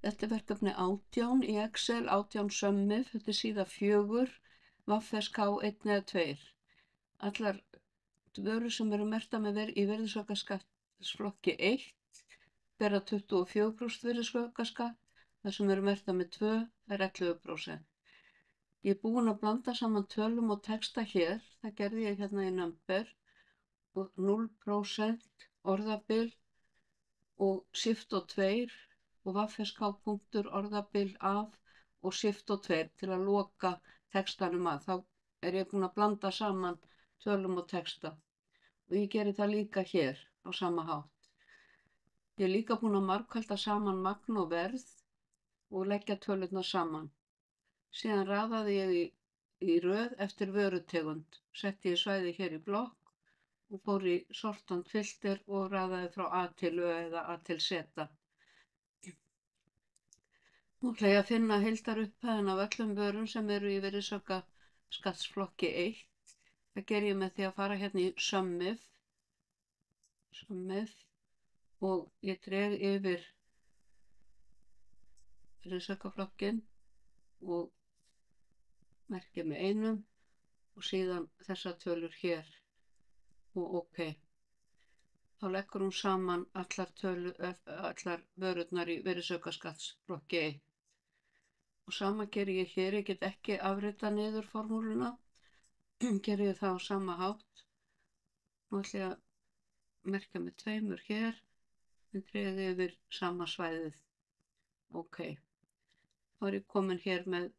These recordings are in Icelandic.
Þetta er verkefni 18 í Excel, 18 sömmið, þetta er síða 4, VFSK 1 eða 2. Allar vörur sem eru merktar með í virðisaukaskattsflokki 1 bera 24% virðisaukaskatt, það sem eru merktar með 2 er 11%. Ég er búin að blanda saman tölum og texta hér, það gerði ég hérna í Number, og 0% orðabil og shift og 2 og VFSK punktur orðabil af og shift og 2 til að loka textanum að. Þá er ég búin að blanda saman tölum og texta og ég geri það líka hér á sama hátt. Ég er líka búin að margfalda saman magn og verð og leggja tölurnar saman. Síðan raðaði ég í röð eftir vörutegund, setti ég svæði hér í blokk og fór í sortant filter og raðaði frá A til Ö eða A til Z. Nú ætla ég að finna heildarupphæðina af öllum vörum sem eru í virðisaukaskattsflokki 1. Það ger ég með því að fara hérna í sömmið og ég dreg yfir virðisaukaflokkinn og merki með 1 og síðan þessar tölur hér og OK. Þá leggur hún saman allar vörurnar í virðisaukaskattsflokki 1. Og sama geri ég hér, ég get ekki afritað niður formúluna, geri ég það á sama hátt. Nú ætla ég að merkja með 2 hér, en dregi yfir sama svæðið. OK. Þá er ég komin hér með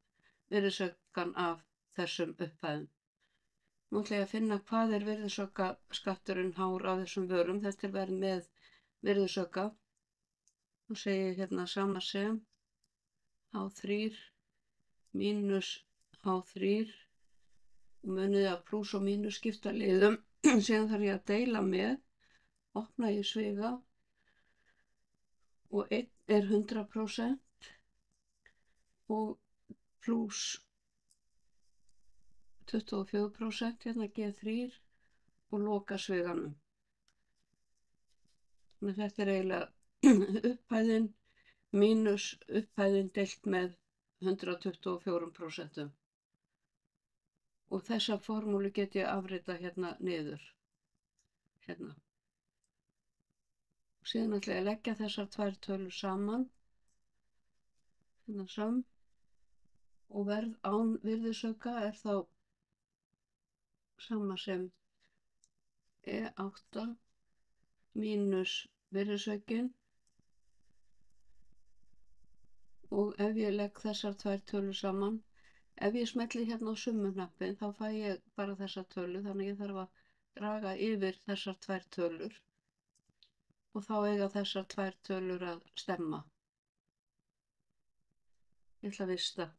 virðisaukan af þessum upphæðum. Nú ætla ég að finna hvað er virðisaukaskatturinn hár á þessum vörum. Þetta er verið með virðisauka. Nú segi ég hérna sama sem H3 mínus H3 og munið að plús og mínus skipta liðum. Síðan þarf ég að deila með, opna ég sviga og 1 er 100% og plús 24%, hérna G3 og loka sviganum. Þannig að þetta er eiginlega upphæðin mínus upphæðin deilt með 124%. Og þessa formúlu get ég afritað hérna niður. Hérna. Og síðan ætla ég að leggja þessar 2 tölur saman. Hérna söm. Og verð án virðisauka er þá sama sem E8 mínus virðisaukinn. Og ef ég legg þessar 2 tölur saman, ef ég smelli hérna á summuhnappinn þá fæ ég bara þessa tölu, þannig ég þarf að draga yfir þessar 2 tölur og þá eiga þessar 2 tölur að stemma. Ég ætla að vista.